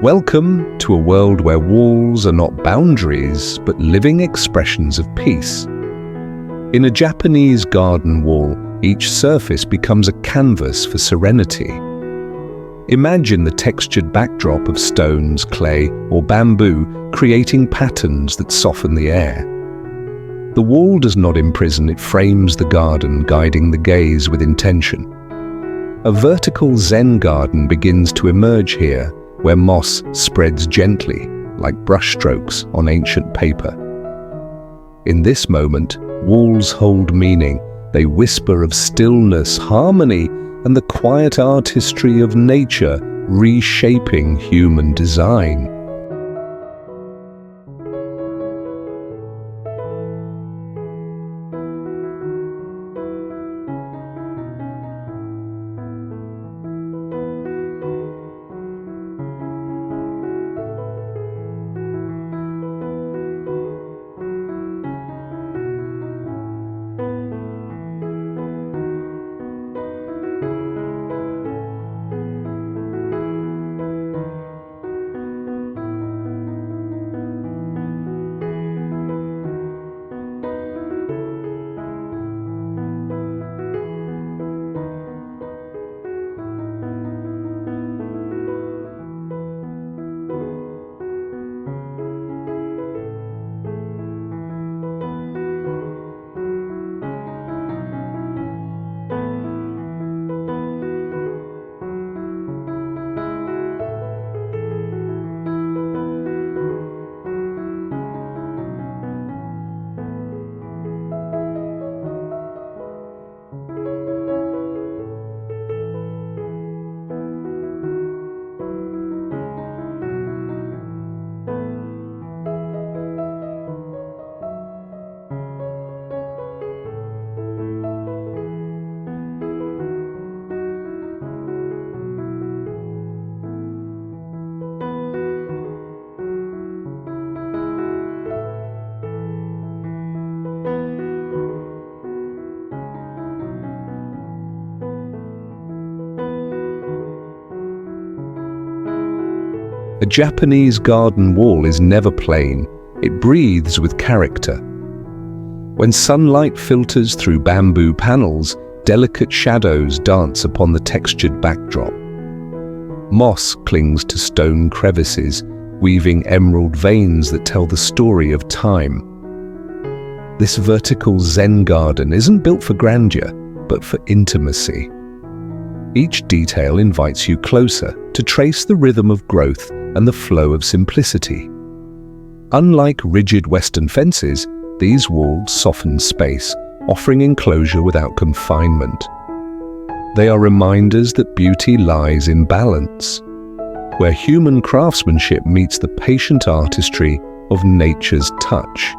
Welcome to a world where walls are not boundaries, but living expressions of peace. In a Japanese garden wall, each surface becomes a canvas for serenity. Imagine the textured backdrop of stones, clay, or bamboo creating patterns that soften the air. The wall does not imprison, it frames the garden, guiding the gaze with intention. A vertical Zen garden begins to emerge here, where moss spreads gently, like brushstrokes on ancient paper. In this moment, walls hold meaning. They whisper of stillness, harmony, and the quiet artistry of nature reshaping human design. A Japanese garden wall is never plain. It breathes with character. When sunlight filters through bamboo panels, delicate shadows dance upon the textured backdrop. Moss clings to stone crevices, weaving emerald veins that tell the story of time. This vertical Zen garden isn't built for grandeur, but for intimacy. Each detail invites you closer to trace the rhythm of growth and the flow of simplicity. Unlike rigid Western fences, these walls soften space, offering enclosure without confinement. They are reminders that beauty lies in balance, where human craftsmanship meets the patient artistry of nature's touch.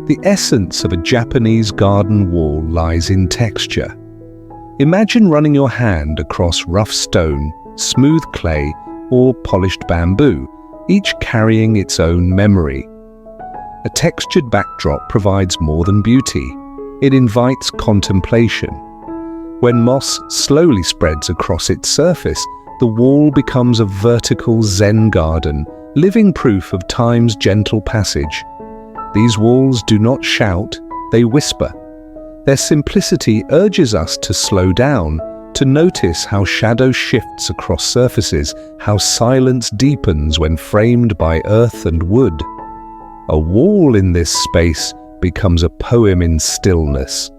The essence of a Japanese garden wall lies in texture. Imagine running your hand across rough stone, smooth clay, or polished bamboo, each carrying its own memory. A textured backdrop provides more than beauty. It invites contemplation. When moss slowly spreads across its surface, the wall becomes a vertical Zen garden, living proof of time's gentle passage. These walls do not shout, they whisper. Their simplicity urges us to slow down, to notice how shadow shifts across surfaces, how silence deepens when framed by earth and wood. A wall in this space becomes a poem in stillness.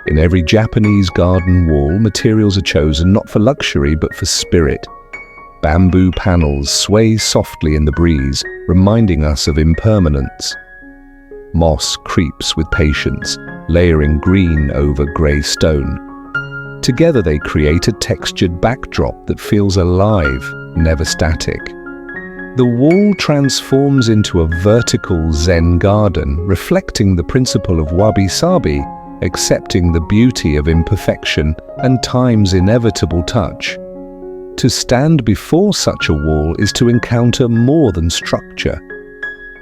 In every Japanese garden wall, materials are chosen not for luxury but for spirit. Bamboo panels sway softly in the breeze, reminding us of impermanence. Moss creeps with patience, layering green over grey stone. Together they create a textured backdrop that feels alive, never static. The wall transforms into a vertical Zen garden, reflecting the principle of Wabi-sabi, accepting the beauty of imperfection and time's inevitable touch. To stand before such a wall is to encounter more than structure.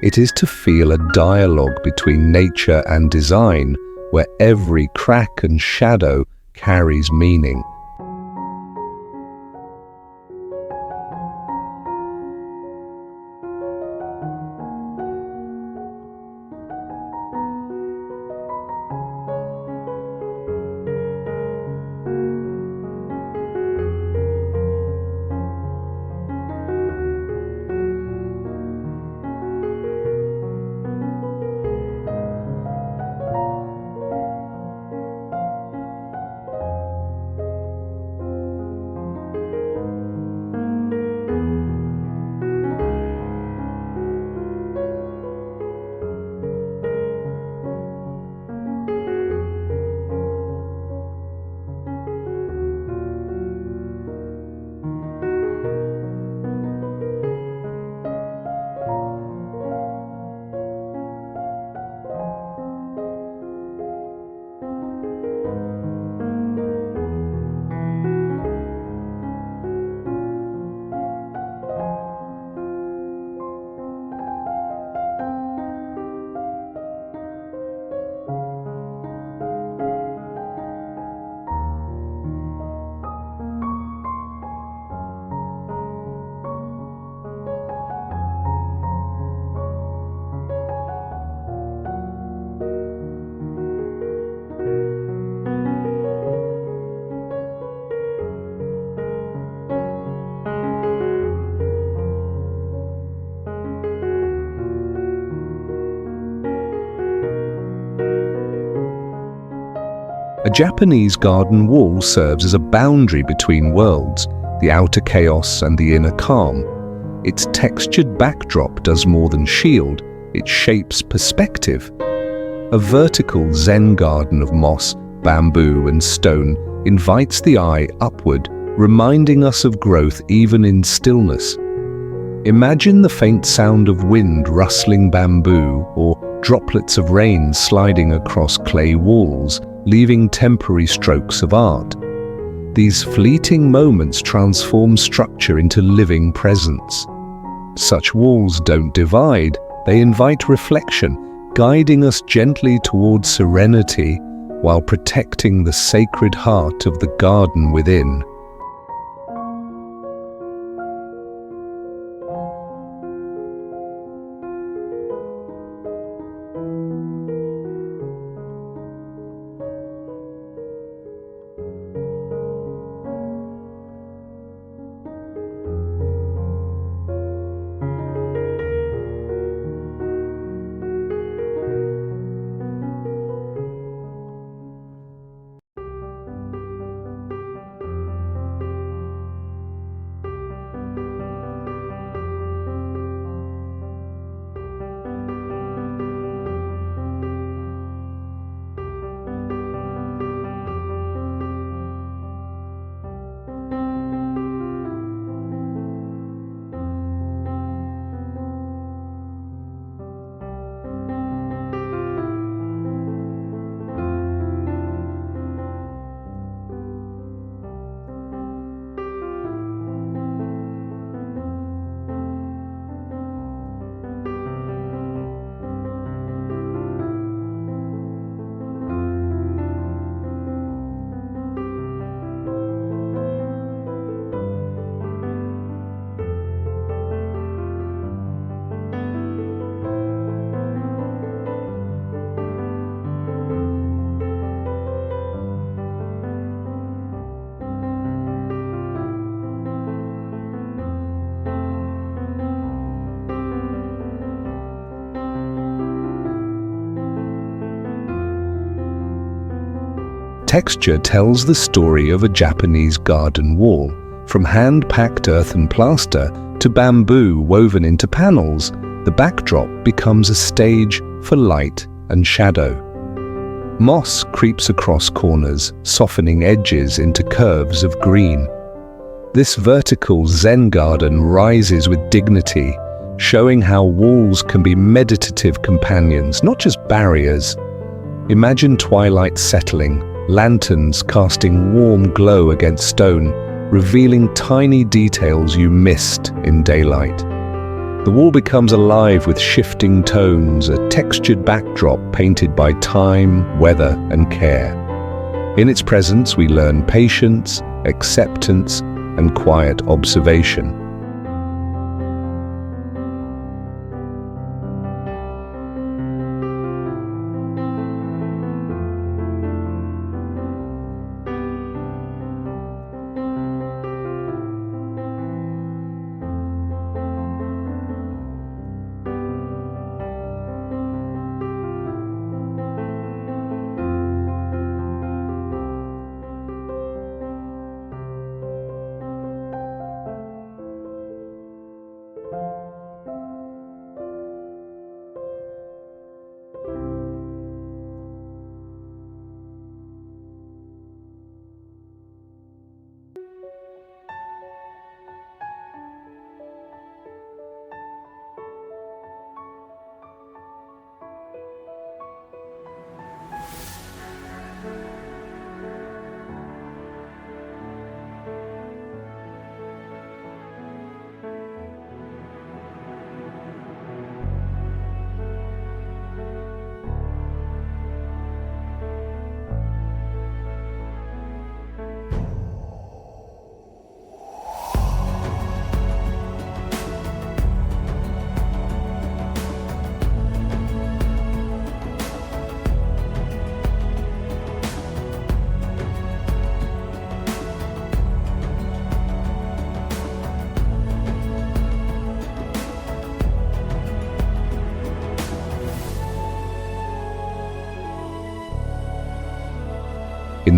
It is to feel a dialogue between nature and design, where every crack and shadow carries meaning. A Japanese garden wall serves as a boundary between worlds, the outer chaos and the inner calm. Its textured backdrop does more than shield, it shapes perspective. A vertical Zen garden of moss, bamboo and stone invites the eye upward, reminding us of growth even in stillness. Imagine the faint sound of wind rustling bamboo or droplets of rain sliding across clay walls, leaving temporary strokes of art. These fleeting moments transform structure into living presence. Such walls don't divide, they invite reflection, guiding us gently towards serenity while protecting the sacred heart of the garden within. Texture tells the story of a Japanese garden wall. From hand-packed earthen plaster to bamboo woven into panels, the backdrop becomes a stage for light and shadow. Moss creeps across corners, softening edges into curves of green. This vertical Zen garden rises with dignity, showing how walls can be meditative companions, not just barriers. Imagine twilight settling, lanterns casting warm glow against stone, revealing tiny details you missed in daylight. The wall becomes alive with shifting tones, a textured backdrop painted by time, weather, and care. In its presence, we learn patience, acceptance, and quiet observation.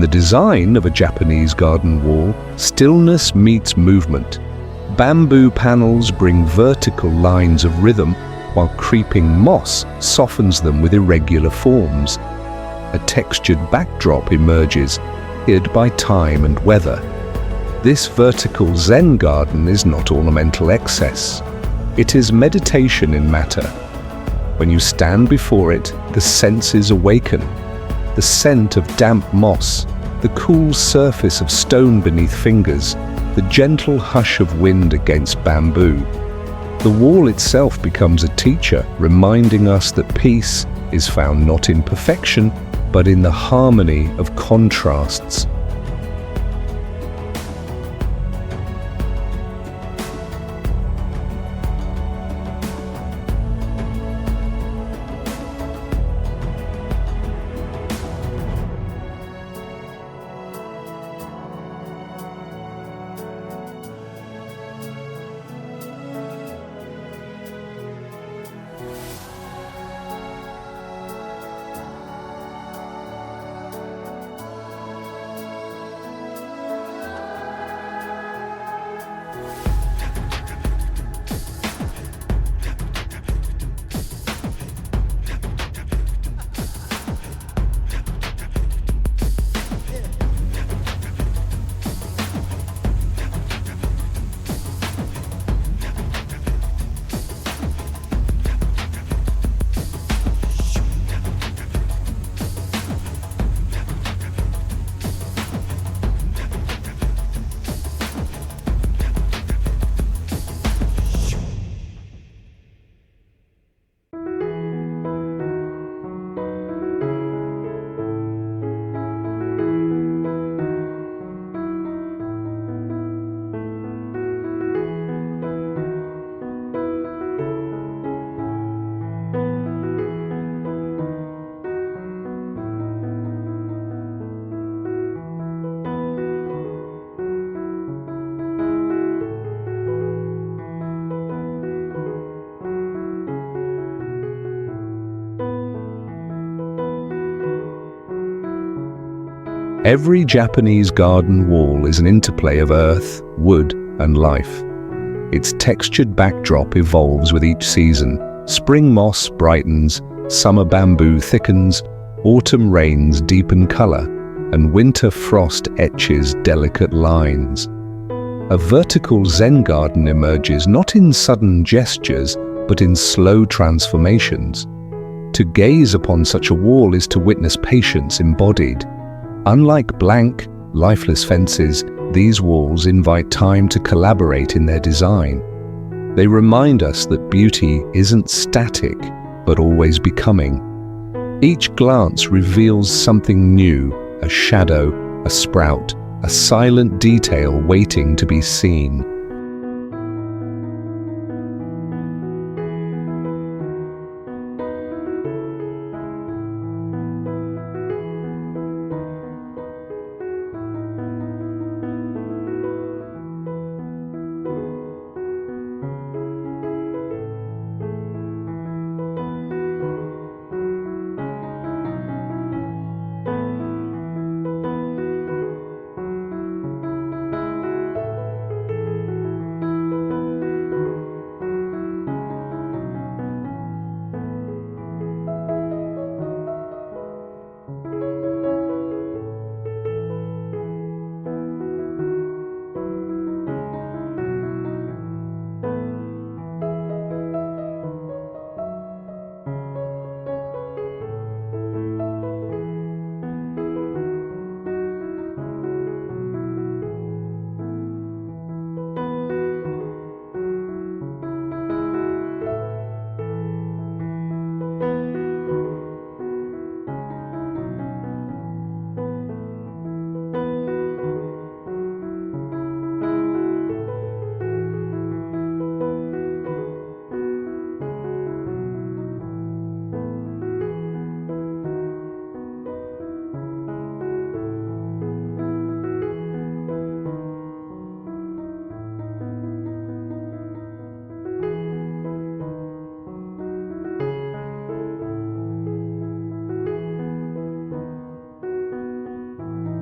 In the design of a Japanese garden wall, stillness meets movement. Bamboo panels bring vertical lines of rhythm, while creeping moss softens them with irregular forms. A textured backdrop emerges, hid by time and weather. This vertical Zen garden is not ornamental excess. It is meditation in matter. When you stand before it, the senses awaken. The scent of damp moss, the cool surface of stone beneath fingers, the gentle hush of wind against bamboo. The wall itself becomes a teacher, reminding us that peace is found not in perfection, but in the harmony of contrasts. Every Japanese garden wall is an interplay of earth, wood, and life. Its textured backdrop evolves with each season. Spring moss brightens, summer bamboo thickens, autumn rains deepen color, and winter frost etches delicate lines. A vertical Zen garden emerges not in sudden gestures, but in slow transformations. To gaze upon such a wall is to witness patience embodied. Unlike blank, lifeless fences, these walls invite time to collaborate in their design. They remind us that beauty isn't static, but always becoming. Each glance reveals something new, a shadow, a sprout, a silent detail waiting to be seen.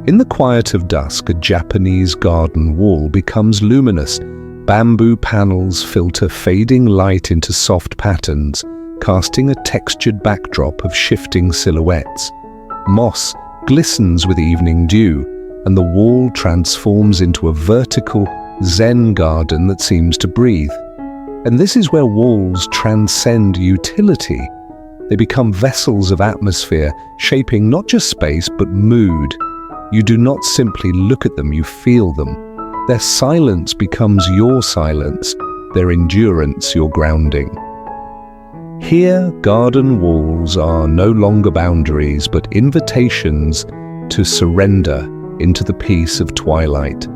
In the quiet of dusk, a Japanese garden wall becomes luminous. Bamboo panels filter fading light into soft patterns, casting a textured backdrop of shifting silhouettes. Moss glistens with evening dew, and the wall transforms into a vertical Zen garden that seems to breathe. And this is where walls transcend utility. They become vessels of atmosphere, shaping not just space but mood. You do not simply look at them, you feel them. Their silence becomes your silence, their endurance your grounding. Here, garden walls are no longer boundaries but invitations to surrender into the peace of twilight.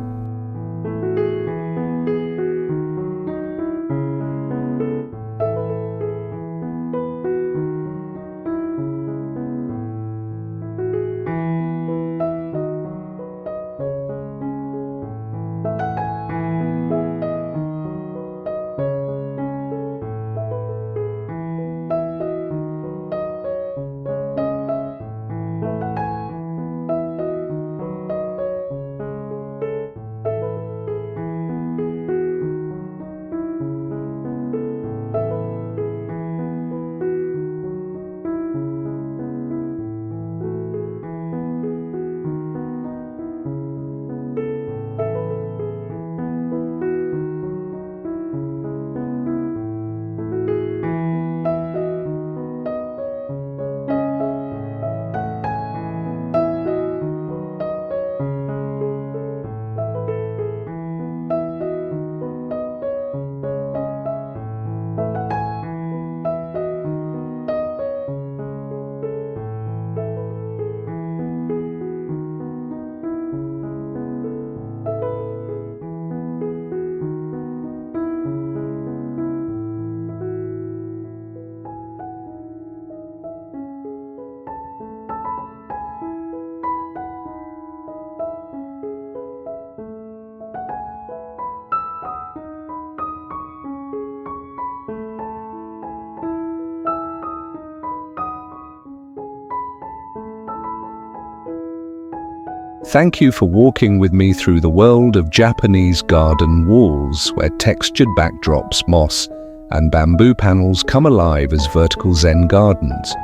Thank you for walking with me through the world of Japanese garden walls, where textured backdrops, moss, and bamboo panels come alive as vertical Zen gardens.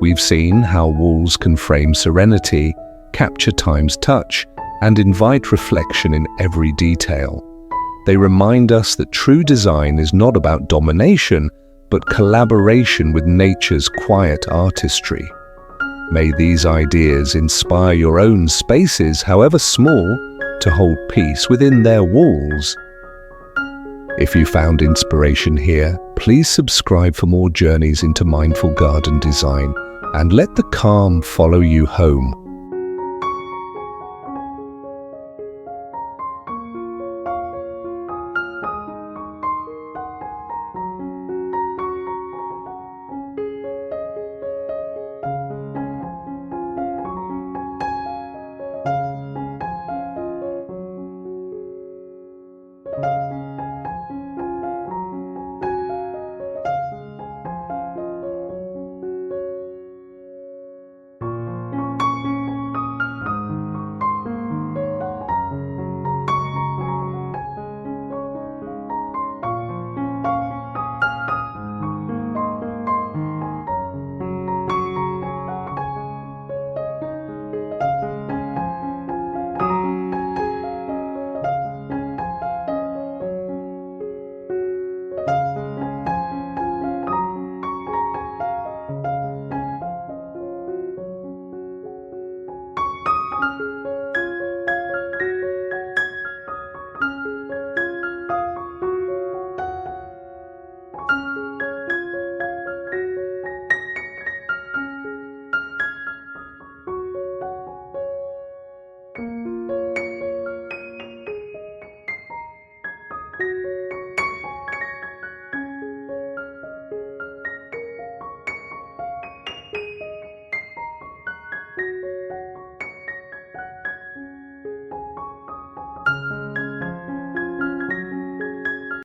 We've seen how walls can frame serenity, capture time's touch, and invite reflection in every detail. They remind us that true design is not about domination, but collaboration with nature's quiet artistry. May these ideas inspire your own spaces, however small, to hold peace within their walls. If you found inspiration here, please subscribe for more journeys into mindful garden design, and let the calm follow you home.